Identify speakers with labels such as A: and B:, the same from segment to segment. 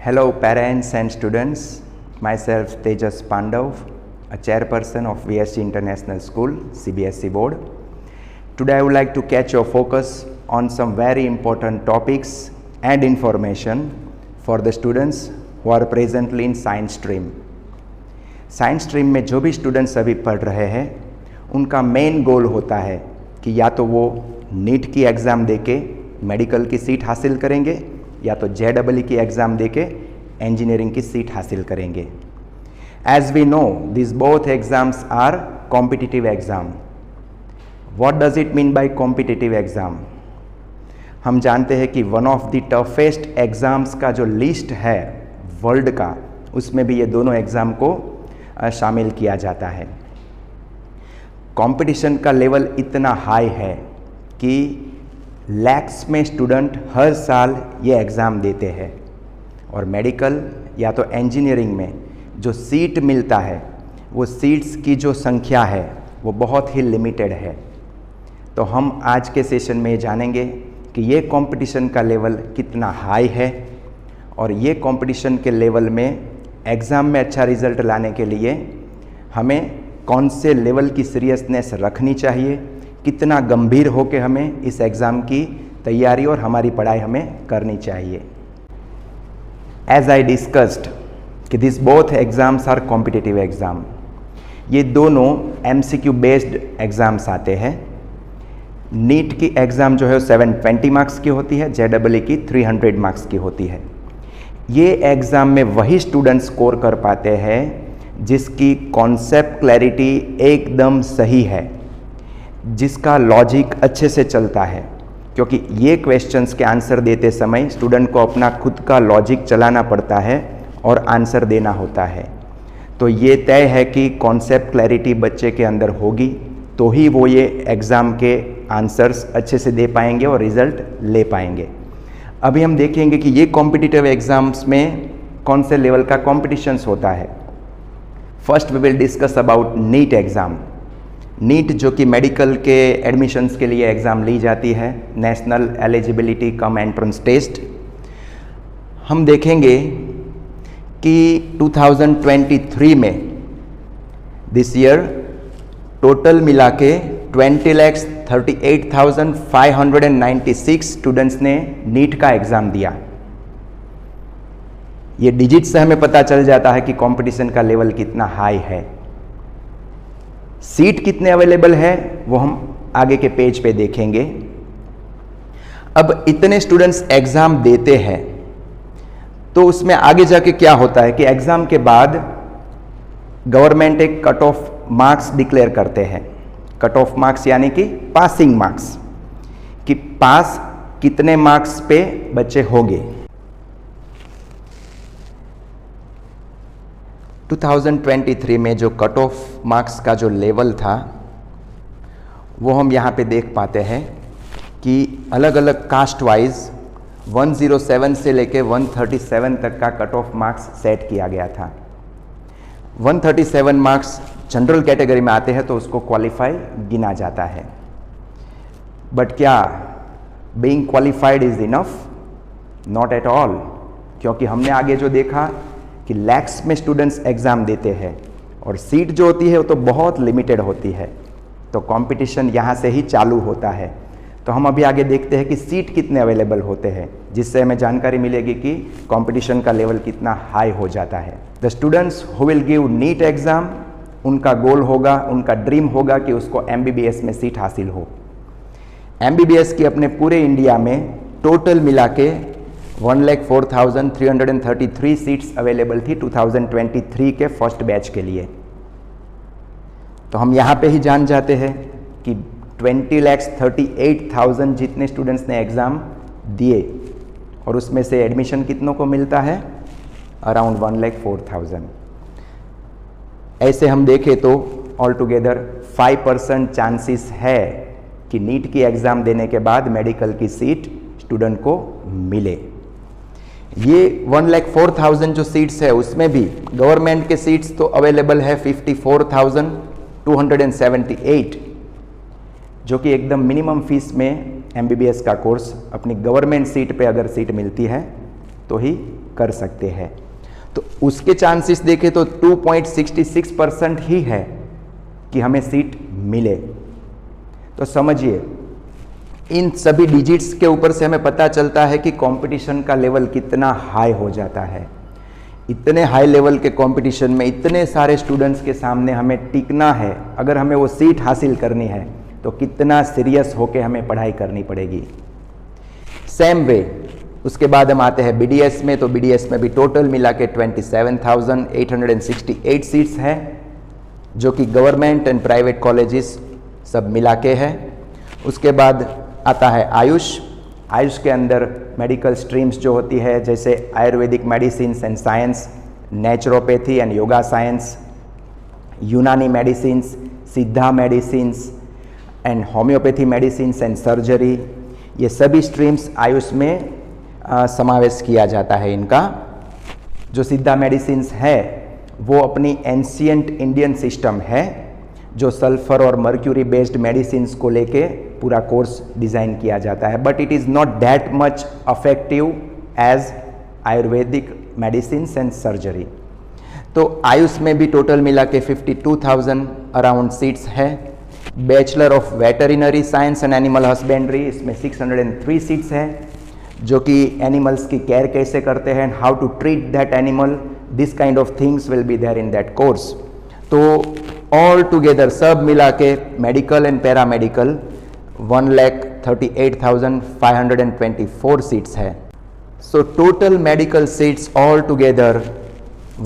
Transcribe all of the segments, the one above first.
A: Hello parents and students, myself Tejas Pandav, a chairperson of VSG International School, CBSE board. Today I would like to catch your focus on some very important topics and information for the students who are presently in science stream. Science stream में जो भी students अभी पढ़ रहे हैं उनका main goal होता है कि या तो वो नीट की एग्ज़ाम देके मेडिकल की सीट हासिल करेंगे या तो JEE की एग्ज़ाम देके इंजीनियरिंग की सीट हासिल करेंगे. As we know this both exams are competitive exam. What does it mean by competitive exam? हम जानते हैं कि one of the toughest exams का जो लिस्ट है वर्ल्ड का, उसमें भी ये दोनों एग्ज़ाम को शामिल किया जाता है. कंपटीशन का लेवल इतना हाई है कि लैक्स में स्टूडेंट हर साल ये एग्ज़ाम देते हैं और मेडिकल या तो इंजीनियरिंग में जो सीट मिलता है वो सीट्स की जो संख्या है वो बहुत ही लिमिटेड है. तो हम आज के सेशन में जानेंगे कि ये कंपटीशन का लेवल कितना हाई है और ये कंपटीशन के लेवल में एग्ज़ाम में अच्छा रिज़ल्ट लाने के लिए हमें कौन से लेवल की सीरियसनेस रखनी चाहिए, कितना गंभीर होकर हमें इस एग्ज़ाम की तैयारी और हमारी पढ़ाई हमें करनी चाहिए. एज आई डिस्कस्ड कि this both exams are competitive exam. ये दोनों MCQ बेस्ड एग्ज़ाम्स आते हैं. नीट की एग्ज़ाम जो है 720 मार्क्स की होती है, JEE की 300 मार्क्स की होती है. ये एग्ज़ाम में वही स्टूडेंट स्कोर कर पाते हैं जिसकी कॉन्सेप्ट क्लैरिटी एकदम सही है, जिसका लॉजिक अच्छे से चलता है, क्योंकि ये क्वेश्चंस के आंसर देते समय स्टूडेंट को अपना खुद का लॉजिक चलाना पड़ता है और आंसर देना होता है. तो ये तय है कि कॉन्सेप्ट क्लैरिटी बच्चे के अंदर होगी तो ही वो ये एग्ज़ाम के आंसर्स अच्छे से दे पाएंगे और रिज़ल्ट ले पाएंगे. अभी हम देखेंगे कि ये कॉम्पिटिटिव एग्ज़ाम्स में कौन से लेवल का कॉम्पिटिशन्स होता है. First we will discuss about NEET exam. NEET जो कि मेडिकल के एडमिशन्स के लिए एग्ज़ाम ली जाती है, national eligibility cum entrance test. हम देखेंगे कि 2023 में दिस ईयर टोटल मिला के 20,38,596 स्टूडेंट्स ने नीट का एग्ज़ाम दिया. ये डिजिट से हमें पता चल जाता है कि कंपटीशन का लेवल कितना हाई है. सीट कितने अवेलेबल है वो हम आगे के पेज पे देखेंगे. अब इतने स्टूडेंट्स एग्ज़ाम देते हैं तो उसमें आगे जाके क्या होता है कि एग्ज़ाम के बाद गवर्नमेंट एक कट ऑफ मार्क्स डिक्लेयर करते हैं. कट ऑफ मार्क्स यानी कि पासिंग मार्क्स, कि पास कितने मार्क्स पे बच्चे होंगे. 2023 में जो कट ऑफ मार्क्स का जो लेवल था वो हम यहाँ पे देख पाते हैं कि अलग अलग कास्ट वाइज 107 से लेके 137 तक का कट ऑफ मार्क्स सेट किया गया था. 137 मार्क्स जनरल कैटेगरी में आते हैं तो उसको क्वालिफाई गिना जाता है. बट क्या being qualified is enough? Not at all, क्योंकि हमने आगे जो देखा कि लैक्स में स्टूडेंट्स एग्ज़ाम देते हैं और सीट जो होती है वो तो बहुत लिमिटेड होती है. तो कंपटीशन यहाँ से ही चालू होता है. तो हम अभी आगे देखते हैं कि सीट कितने अवेलेबल होते हैं, जिससे हमें जानकारी मिलेगी कि कंपटीशन का लेवल कितना हाई हो जाता है. The students who will give NEET exam, उनका गोल होगा, उनका ड्रीम होगा कि उसको MBBS में सीट हासिल हो. MBBS की अपने पूरे इंडिया में टोटल मिला के 1,04,333 सीट्स अवेलेबल थी 2023 के फर्स्ट बैच के लिए. तो हम यहाँ पे ही जान जाते हैं कि 20,38,000 जितने स्टूडेंट्स ने एग्ज़ाम दिए और उसमें से एडमिशन कितनों को मिलता है, अराउंड 1,04,000. ऐसे हम देखें तो ऑल टुगेदर 5% चांसेस है कि नीट की एग्ज़ाम देने के बाद मेडिकल की सीट स्टूडेंट को मिले. ये 1,04,000 जो सीट्स है उसमें भी गवर्नमेंट के सीट्स तो अवेलेबल है 54,278, जो कि एकदम मिनिमम फीस में MBBS का कोर्स अपनी गवर्नमेंट सीट पे अगर सीट मिलती है तो ही कर सकते हैं। तो उसके चांसेस देखें तो 2.66% ही है कि हमें सीट मिले। तो समझिए, इन सभी डिजिट्स के ऊपर से हमें पता चलता है कि कंपटीशन का लेवल कितना हाई हो जाता है। इतने हाई लेवल के कंपटीशन में इतने सारे स्टूडेंट्स के सामने हमें टिकना है, अगर हमें वो सीट हासिल करनी है तो कितना सीरियस होके हमें पढ़ाई करनी पड़ेगी। सेम वे उसके बाद हम आते हैं BDS में। तो BDS में भी टोटल मिला के 27,868 सीट्स हैं, जो कि गवर्नमेंट एंड प्राइवेट कॉलेजेस सब मिला के है। उसके बाद आता है आयुष। आयुष के अंदर मेडिकल स्ट्रीम्स जो होती है, जैसे Ayurvedic medicine and science, naturopathy and yoga science, यूनानी मेडिसिन्स, सिद्धा medicines and homeopathy medicines and surgery, ये सभी स्ट्रीम्स आयुष में समावेश किया जाता है इनका। जो सिद्धा मेडिसिन्स है वो अपनी एंशियंट इंडियन सिस्टम है, जो सल्फर और मर्क्यूरी बेस्ड मेडिसिन्स को लेके पूरा कोर्स डिज़ाइन किया जाता है, but it is not that much effective as ayurvedic medicines and surgery. तो आयुष में भी टोटल मिला के 52,000 अराउंड सीट्स है। Bachelor of veterinary science and animal husbandry, इसमें 603 सीट्स है, जो कि एनिमल्स की केयर कैसे करते हैं, how to treat that animal, this kind of things will be there in that course. तो ऑल टुगेदर सब मिला के मेडिकल एंड पैरामेडिकल 1,38,524 सीट्स है। So total medical seats all together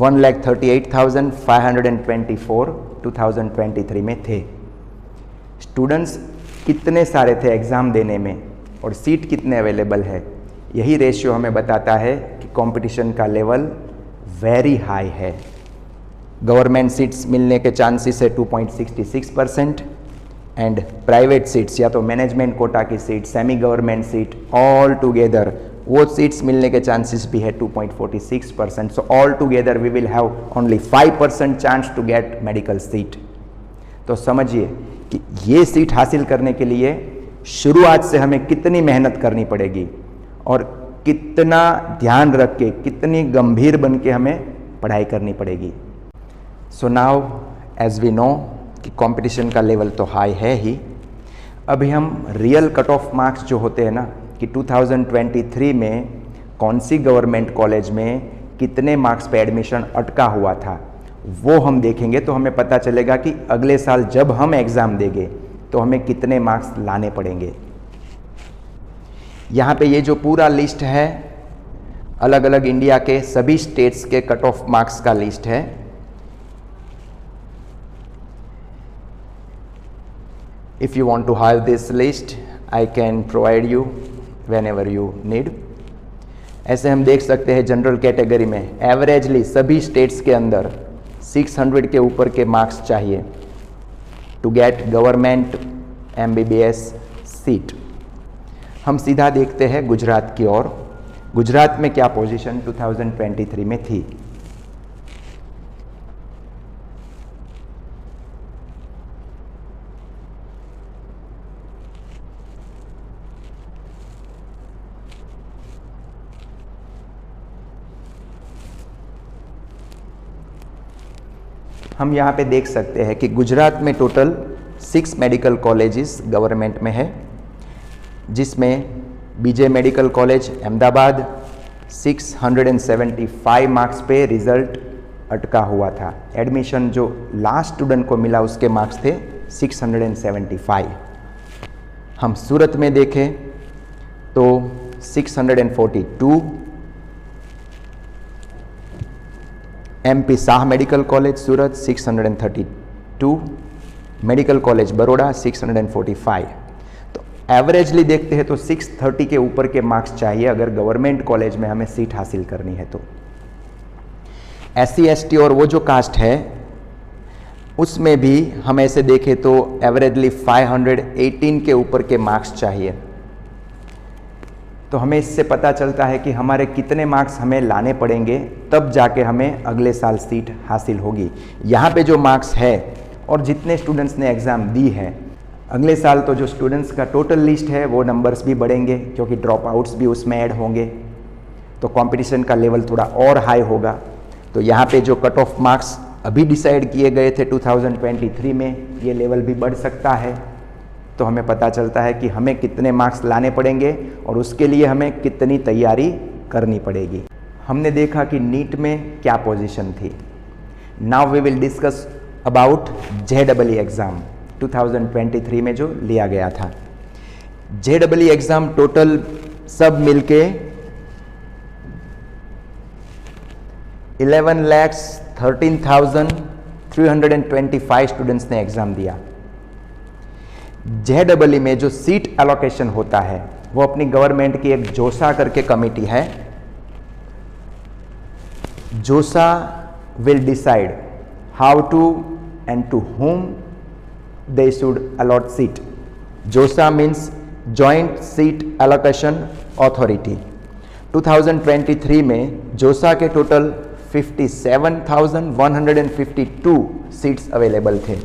A: 1,38,524 2023 में थे। स्टूडेंट्स कितने सारे थे एग्ज़ाम देने में और सीट कितने अवेलेबल है, यही रेशियो हमें बताता है कि कंपटीशन का लेवल वेरी हाई है। गवर्नमेंट सीट्स मिलने के चांसेस है 2.66% एंड प्राइवेट सीट्स या तो मैनेजमेंट कोटा की seat, semi government seat, all together वो सीट्स मिलने के चांसेस भी है 2.46%। So all together we will have only 5% chance to get medical seat. तो समझिए कि ये सीट हासिल करने के लिए शुरुआत से हमें कितनी मेहनत करनी पड़ेगी और कितना ध्यान रख के, कितनी गंभीर बन के हमें पढ़ाई करनी पड़ेगी। So now as we know कि कंपटीशन का लेवल तो हाई है ही, अभी हम रियल कट ऑफ मार्क्स जो होते हैं ना, कि 2023 में कौन सी गवर्नमेंट कॉलेज में कितने मार्क्स पे एडमिशन अटका हुआ था, वो हम देखेंगे। तो हमें पता चलेगा कि अगले साल जब हम एग्ज़ाम देंगे तो हमें कितने मार्क्स लाने पड़ेंगे। यहाँ पे ये जो पूरा लिस्ट है, अलग अलग इंडिया के सभी स्टेट्स के कट ऑफ मार्क्स का लिस्ट है। If you want to have this list, I can provide you whenever you need. ऐसे हम देख सकते हैं जनरल कैटेगरी में एवरेजली सभी स्टेट्स के अंदर 600 के ऊपर के मार्क्स चाहिए to get government MBBS seat. हम सीधा देखते हैं गुजरात की ओर। गुजरात में क्या पोजीशन 2023 में थी। हम यहाँ पे देख सकते हैं कि गुजरात में टोटल 6 मेडिकल कॉलेजेस गवर्नमेंट में है, जिसमें BJ medical college Ahmedabad 675 marks पे रिजल्ट अटका हुआ था। एडमिशन जो लास्ट स्टूडेंट को मिला उसके मार्क्स थे 675। हम सूरत में देखें तो 642, MP शाह मेडिकल कॉलेज सूरत 632, मेडिकल कॉलेज बड़ौदा 645। तो एवरेजली देखते हैं तो 630 के ऊपर के मार्क्स चाहिए अगर गवर्नमेंट कॉलेज में हमें सीट हासिल करनी है। तो SC ST और वो जो कास्ट है उसमें भी हम ऐसे देखें तो एवरेजली 518 के ऊपर के मार्क्स चाहिए। तो हमें इससे पता चलता है कि हमारे कितने मार्क्स हमें लाने पड़ेंगे, तब जाके हमें अगले साल सीट हासिल होगी। यहाँ पे जो मार्क्स है और जितने स्टूडेंट्स ने एग्ज़ाम दी है, अगले साल तो जो स्टूडेंट्स का टोटल लिस्ट है वो नंबर्स भी बढ़ेंगे क्योंकि ड्रॉप आउट्स भी उसमें ऐड होंगे। तो कंपटीशन का लेवल थोड़ा और हाई होगा। तो यहाँ पे जो कट ऑफ मार्क्स अभी डिसाइड किए गए थे 2023 में, ये लेवल भी बढ़ सकता है। तो हमें पता चलता है कि हमें कितने मार्क्स लाने पड़ेंगे और उसके लिए हमें कितनी तैयारी करनी पड़ेगी। हमने देखा कि नीट में क्या पोजीशन थी। Now we will discuss about JEE exam 2023 में जो लिया गया था। JEE एग्ज़ाम टोटल सब मिलके 11,13,325 स्टूडेंट्स ने एग्ज़ाम दिया। JEE में जो सीट एलोकेशन होता है वो अपनी गवर्नमेंट की एक जोसा करके कमेटी है। जोसा will decide how to and to whom they should allot seat. JOSA means Joint Seat Allocation Authority. 2023 में जोसा के टोटल 57,152 सीट्स अवेलेबल थे।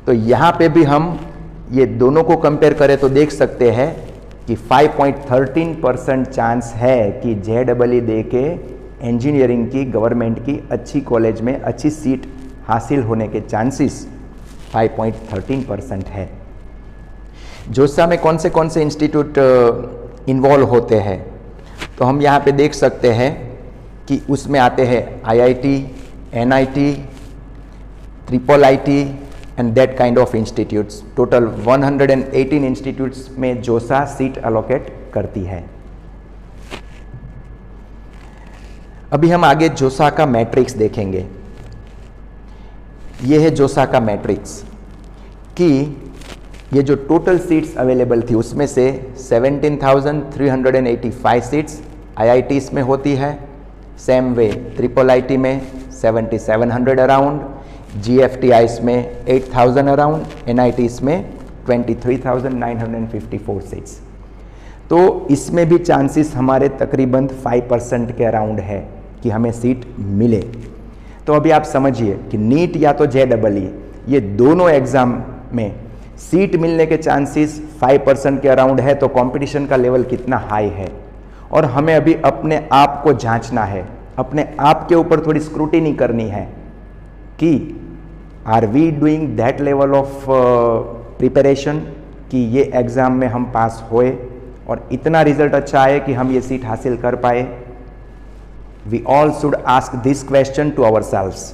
A: तो यहाँ पे भी हम ये दोनों को कंपेयर करें तो देख सकते हैं कि 5.13% चांस है कि JEE दे के इंजीनियरिंग की गवर्नमेंट की अच्छी कॉलेज में अच्छी सीट हासिल होने के चांसेस 5.13% है। जोसा में कौन से इंस्टीट्यूट इन्वॉल्व होते हैं, तो हम यहाँ पे देख सकते हैं कि उसमें आते हैं IIT, NIT, IIIT and that kind of institutes. Total 118 institutes में जोसा सीट अलोकेट करती है। अभी हम आगे जोसा का मैट्रिक्स देखेंगे। ये है जोसा का मैट्रिक्स कि ये जो टोटल सीट्स अवेलेबल थी उसमें से 17,385 सीट्स IITs में होती है। सेम वे IIIT में 7,700 अराउंड, GFTIs में 8,000 अराउंड, NITs में 23,954 सीट्स। तो इसमें भी चांसेस हमारे तकरीबन 5% के अराउंड है कि हमें सीट मिले। तो अभी आप समझिए कि नीट या तो JEE ये दोनों एग्ज़ाम में सीट मिलने के चांसेस 5% के अराउंड है। तो कंपटीशन का लेवल कितना हाई है और हमें अभी अपने आप को जांचना है, अपने आप के ऊपर थोड़ी स्क्रूटिनी करनी है कि are we doing that level of preparation कि ये एग्ज़ाम में हम पास होए और इतना रिजल्ट अच्छा आए कि हम ये सीट हासिल कर पाए। We all should ask this question to ourselves.